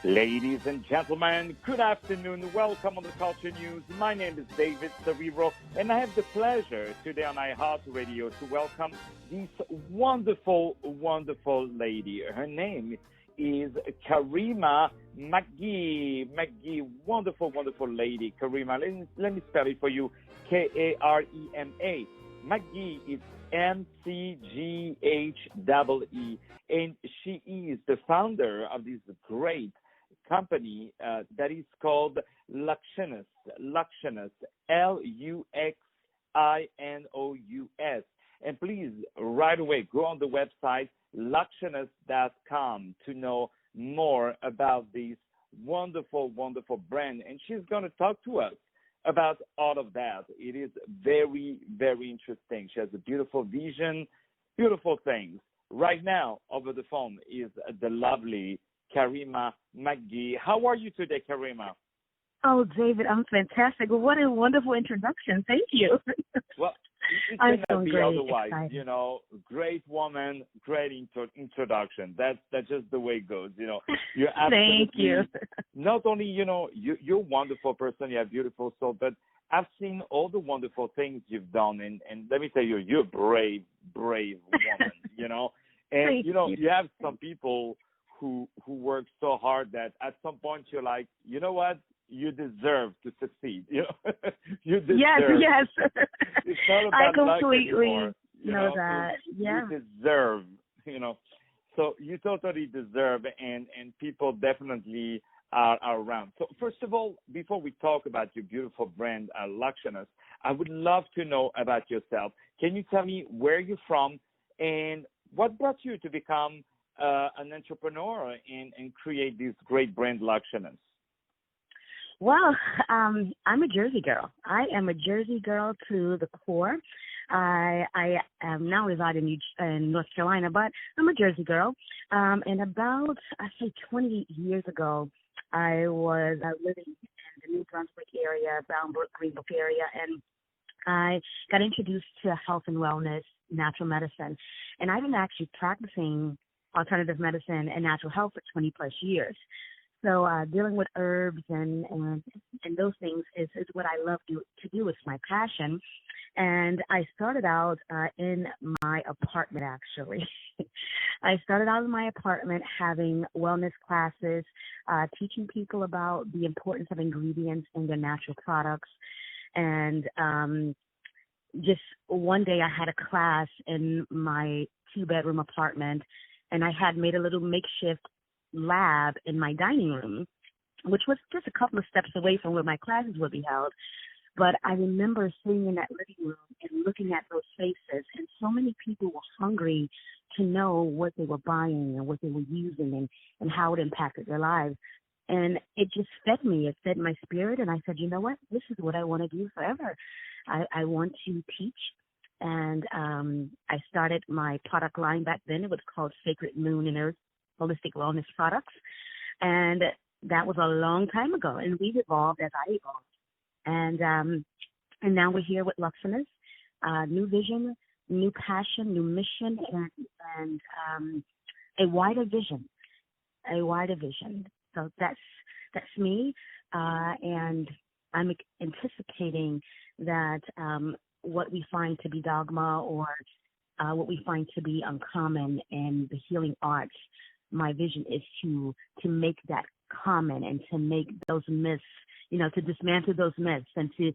Ladies and gentlemen, good afternoon. Welcome on the Culture News. My name is David Saviro, and I have the pleasure today on iHeartRadio to welcome this wonderful, wonderful lady. Her name is Karima McGee. McGee, wonderful, wonderful lady. Karima, let me spell it for you. Karema. McGee is McGhee, and she is the founder of this great company that is called Luxinous. Luxinous, Luxinous. And please, right away, go on the website luxinous.com to know more about this wonderful, wonderful brand. And she's going to talk to us about all of that. It is very, very interesting. She has a beautiful vision, beautiful things. Right now, over the phone is the lovely Karima McGee. How are you today, Karima? Oh, David, I'm fantastic. Well, what a wonderful introduction. Thank you. Well, it cannot be otherwise. Excited. You know, great woman, great introduction. That's just the way it goes. You know, you're absolutely. Thank you. Not only, you know, you're a wonderful person, you have beautiful soul, but I've seen all the wonderful things you've done, and let me tell you, you're a brave, brave woman. You know, and you know, you have some people who work so hard that at some point you're like, you know what? You deserve to succeed. You know, you deserve. Yes. It's not about I completely anymore, know that. Yeah. You deserve. You know, so you totally deserve, and people definitely are around. So first of all, before we talk about your beautiful brand, Luxinous, I would love to know about yourself. Can you tell me where you're from and what brought you to become an entrepreneur and create this great brand, Luxinous? Well, I'm a Jersey girl. I am a Jersey girl to the core. I am now residing in North Carolina, but I'm a Jersey girl. And about, I say 20 years ago, I was living in the New Brunswick area, Boundbrook, Greenbrook area, and I got introduced to health and wellness, natural medicine. And I've been actually practicing alternative medicine and natural health for 20 plus years. So dealing with herbs and those things is what I love to do. It's my passion. And I started out in my apartment, actually. I started out in my apartment having wellness classes, teaching people about the importance of ingredients in their natural products. And just one day I had a class in my 2-bedroom apartment, and I had made a little makeshift lab in my dining room, which was just a couple of steps away from where my classes would be held. But I remember sitting in that living room and looking at those faces, and so many people were hungry to know what they were buying and what they were using and how it impacted their lives. And it just fed me. It fed my spirit, and I said, you know what? This is what I want to do forever. I want to teach. And I started my product line back then. It was called Sacred Moon and Earth Holistic Wellness Products. And that was a long time ago, and we've evolved as I evolved. And now we're here with Luxinous, new vision, new passion, new mission, and a wider vision. So that's me, and I'm anticipating that what we find to be dogma or what we find to be uncommon in the healing arts, my vision is to make that common and to make those myths, to dismantle those myths and to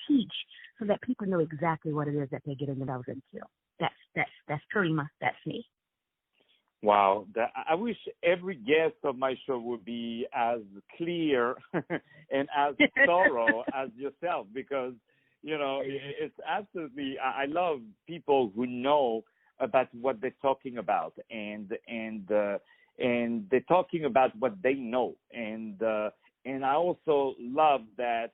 teach so that people know exactly what it is that they're getting themselves into. That's Karima. That's me. Wow. I wish every guest of my show would be as clear and as thorough as yourself, because, it's absolutely, I love people who know about what they're talking about and they're talking about what they know. And I also love that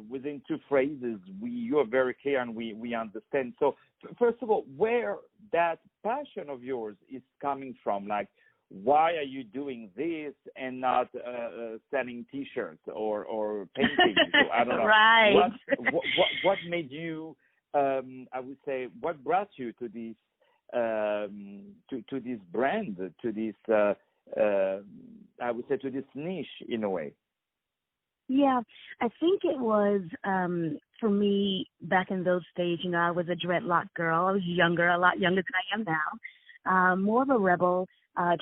within 2 phrases, you are very clear and we understand. So first of all, where that passion of yours is coming from, like, why are you doing this and not selling T-shirts or painting? I don't know. Right. What made you? I would say, what brought you to this to this brand, to this I would say, to this niche in a way? Yeah, I think it was for me back in those days. I was a dreadlock girl. I was younger, a lot younger than I am now. More of a rebel,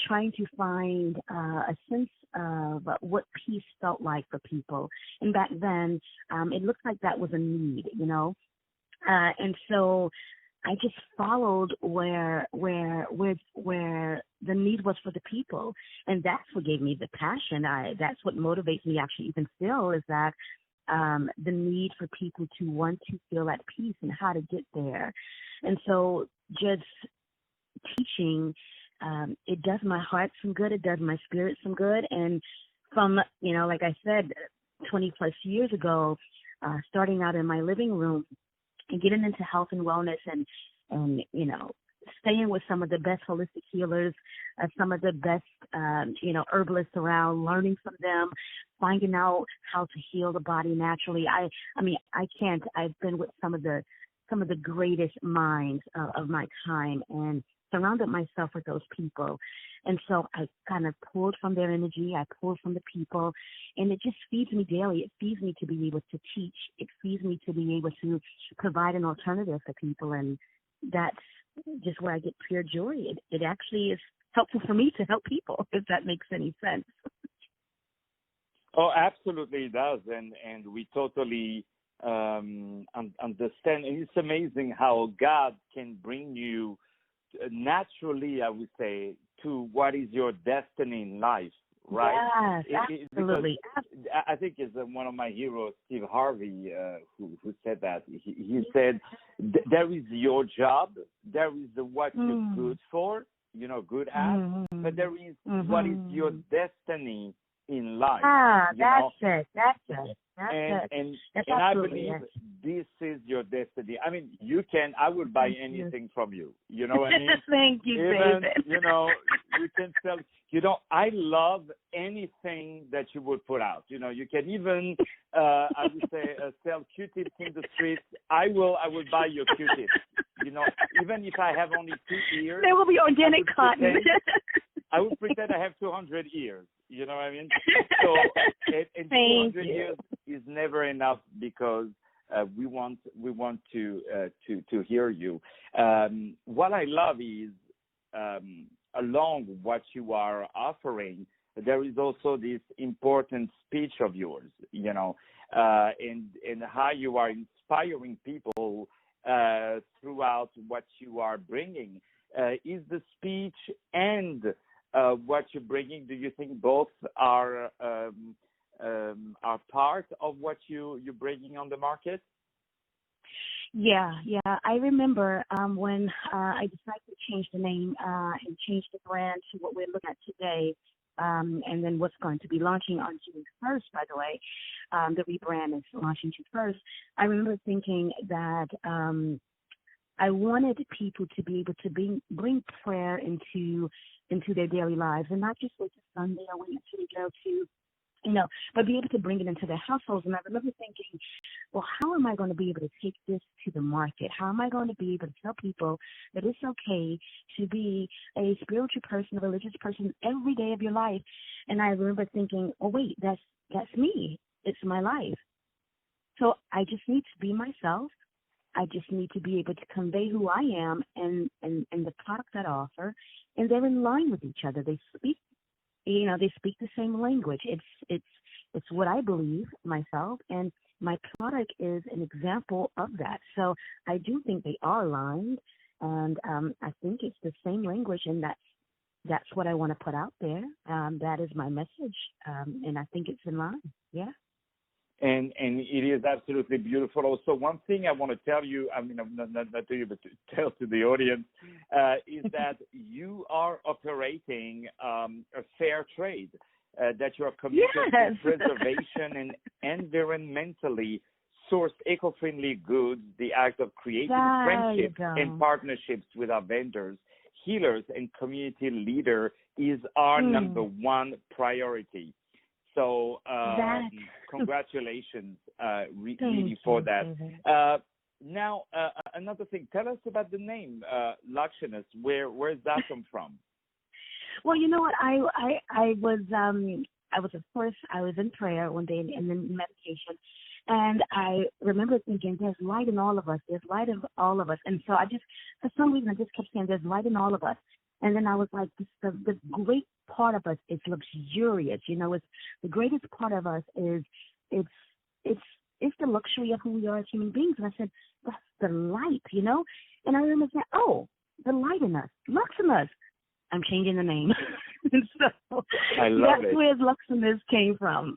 trying to find a sense of what peace felt like for people. And back then, it looked like that was a need. And so I just followed where the need was for the people, and that's what gave me the passion. That's what motivates me actually even still is that the need for people to want to feel at peace and how to get there. And so just teaching, it does my heart some good. It does my spirit some good. And from like I said, 20 plus years ago, starting out in my living room and getting into health and wellness and staying with some of the best holistic healers, some of the best herbalists around, learning from them, finding out how to heal the body naturally. I've been with some of the greatest minds of my time and surrounded myself with those people. And so I kind of pulled from their energy. I pulled from the people, and it just feeds me daily. It feeds me to be able to teach. It feeds me to be able to provide an alternative for people. And that's just where I get pure joy. It actually is helpful for me to help people, if that makes any sense. Oh, absolutely it does. And we totally understand. And it's amazing how God can bring you naturally, I would say, to what is your destiny in life, right? Yes, absolutely. I think it's one of my heroes, Steve Harvey, who said that. He said, there is your job, there is what you're good for, good at, but there is what is your destiny in life. That's it. And I believe this is your destiny. I mean, I would buy anything from you. You know what I mean? Thank you, Even, David. you can sell, I love anything that you would put out. You can even, I would say, sell Q-tips in the streets. I will buy your Q-tips. Even if I have only 2 ears. They will be organic cotton. I would pretend I have 200 ears. You know what I mean? So, and 200 years is never enough because we want to hear you. What I love is along what you are offering, there is also this important speech of yours. And how you are inspiring people throughout what you are bringing. Is the speech and what you're bringing, do you think both are part of what you're bringing on the market? Yeah. I remember when I decided to change the name and change the brand to what we're looking at today, and then what's going to be launching on June 1st, by the way. The rebrand is launching June 1st. I remember thinking that I wanted people to be able to bring prayer into their daily lives, and not just like a Sunday or when they go to, but be able to bring it into their households. And I remember thinking, well, how am I going to be able to take this to the market? How am I going to be able to tell people that it's okay to be a spiritual person, a religious person every day of your life? And I remember thinking, oh, wait, that's me. It's my life. So I just need to be myself. I just need to be able to convey who I am and the product that I offer, and they're in line with each other. They speak, they speak the same language. It's what I believe myself, and my product is an example of that. So I do think they are aligned, and I think it's the same language, and that's what I want to put out there. That is my message, and I think it's in line. Yeah. And it is absolutely beautiful. Also, one thing I want to tell you, I mean, not to you, but to tell to the audience, is that you are operating a fair trade, that you are committed to preservation and environmentally sourced eco-friendly goods, the act of creating friendships and partnerships with our vendors, healers, and community leader is our number one priority. So congratulations, really for that. Now, another thing, tell us about the name, Lakshanas. Where's that come from? Well, you know what? I was, of course, I was in prayer one day and in meditation, and I remember thinking, "There's light in all of us. There's light in all of us." And so I just, for some reason, I just kept saying, "There's light in all of us." And then I was like, the great part of us is luxurious. You know, it's the greatest part of us is it's it's it's the luxury of who we are as human beings. And I said, that's the light, you know. And I remember saying, oh, the light in us, Luxemous. I'm changing the name. So I love that's it. where Luxemous came from.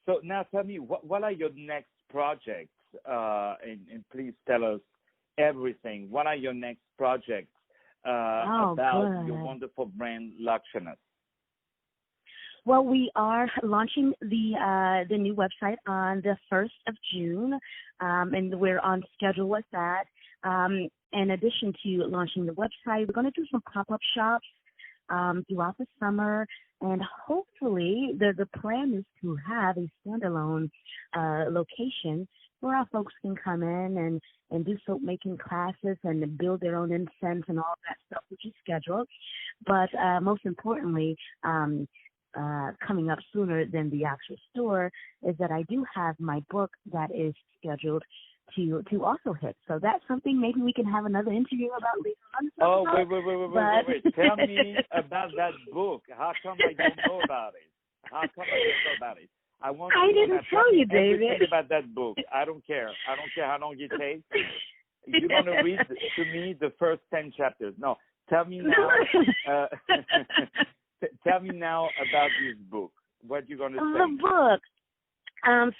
So now tell me, what are your next projects? And please tell us everything. What are your next projects about your wonderful brand, Luxemous? Well, we are launching the new website on the 1st of June, and we're on schedule with that. In addition to launching the website, we're going to do some pop-up shops throughout the summer, and hopefully the plan is to have a standalone location where our folks can come in and do soap making classes and build their own incense and all that stuff, which is scheduled. But most importantly, coming up sooner than the actual store is that I do have my book that is scheduled to also hit. So that's something maybe we can have another interview about later on. Oh, wait. Tell me about that book. How come I don't know about it? I didn't tell you, David. Everything about that book. I don't care. I don't care how long it takes. You're going to read to me the first 10 chapters. No, tell me now. Tell me now about this book. What you're going to say? The book.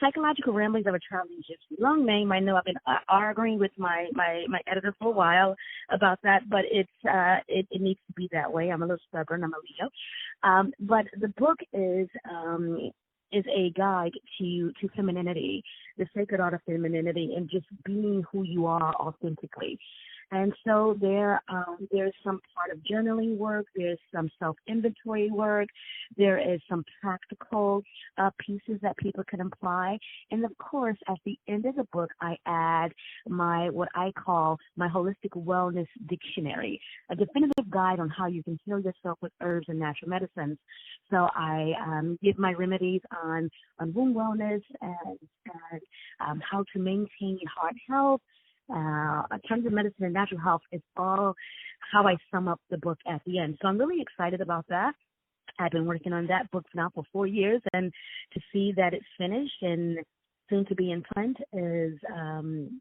Psychological Ramblings of a Traveling Gypsy. Long name. I know I've been arguing with my editor for a while about that, but it needs to be that way. I'm a little stubborn. I'm a Leo. But the book is a guide to femininity, the sacred art of femininity, and just being who you are authentically. And so there's some part of journaling work, there's some self-inventory work, there is some practical pieces that people can apply. And of course, at the end of the book, I add what I call my holistic wellness dictionary, a definitive guide on how you can heal yourself with herbs and natural medicines. So I give my remedies on wound wellness and how to maintain heart health. Alternative medicine and natural health is all how I sum up the book at the end. So I'm really excited about that. I've been working on that book now for 4 years, and to see that it's finished and soon to be in print is an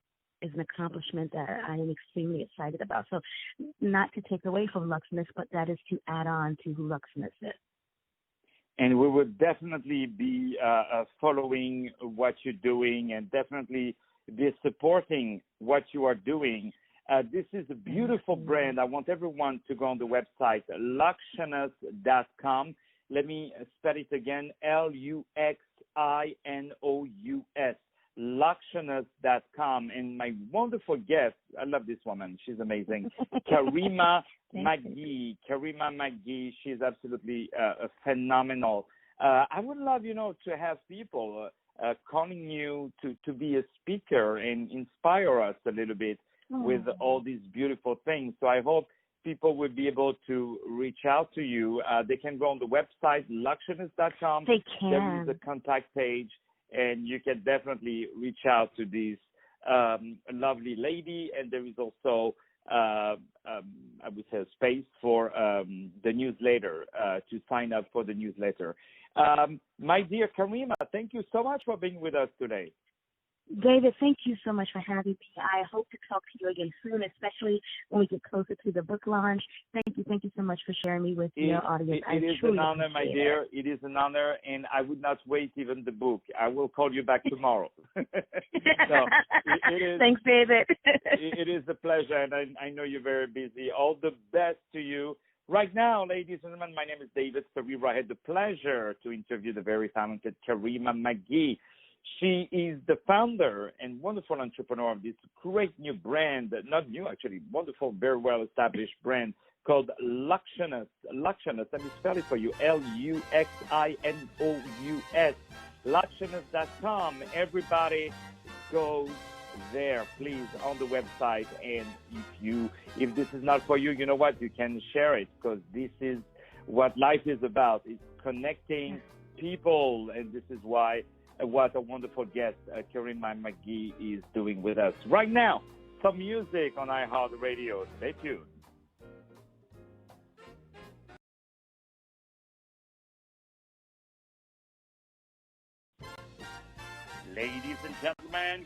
accomplishment that I am extremely excited about. So not to take away from Luxemous, but that is to add on to who Luxemous is. And we would definitely be following what you're doing and definitely be supporting what you are doing. This is a beautiful brand. I want everyone to go on the website, Luxinous.com. Let me spell it again, Luxinous, Luxinous.com. And my wonderful guest, I love this woman. She's amazing. Karima McGee. Karima McGee, she's absolutely phenomenal. I would love, to have people calling you to be a speaker and inspire us a little bit with all these beautiful things. So I hope people will be able to reach out to you. They can go on the website, Luxinous.com. They can. There is a contact page, and you can definitely reach out to this lovely lady. And there is also, I would say, a space for the newsletter, to sign up for the newsletter. My dear Karima, thank you so much for being with us today. David, thank you so much for having me. I hope to talk to you again soon, especially when we get closer to the book launch. Thank you so much for sharing me with your audience. It is an honor, my dear. It is an honor, and I would not wait even the book. I will call you back tomorrow. Thanks, David. It is a pleasure, and I know you're very busy. All the best to you. Right now, ladies and gentlemen, my name is David Ferreira. I had the pleasure to interview the very talented Karima McGee. She is the founder and wonderful entrepreneur of this great new brand, not new actually, wonderful, very well-established brand called Luxinous. Luxinous, let me spell it for you, Luxinous, Luxinous.com. Everybody go there, please, on the website. And if this is not for you, you know what? You can share it, because this is what life is about. It's connecting people, and this is why what a wonderful guest Karima McGee is doing with us right now. Some music on iHeartRadio. Stay tuned. Ladies and gentlemen,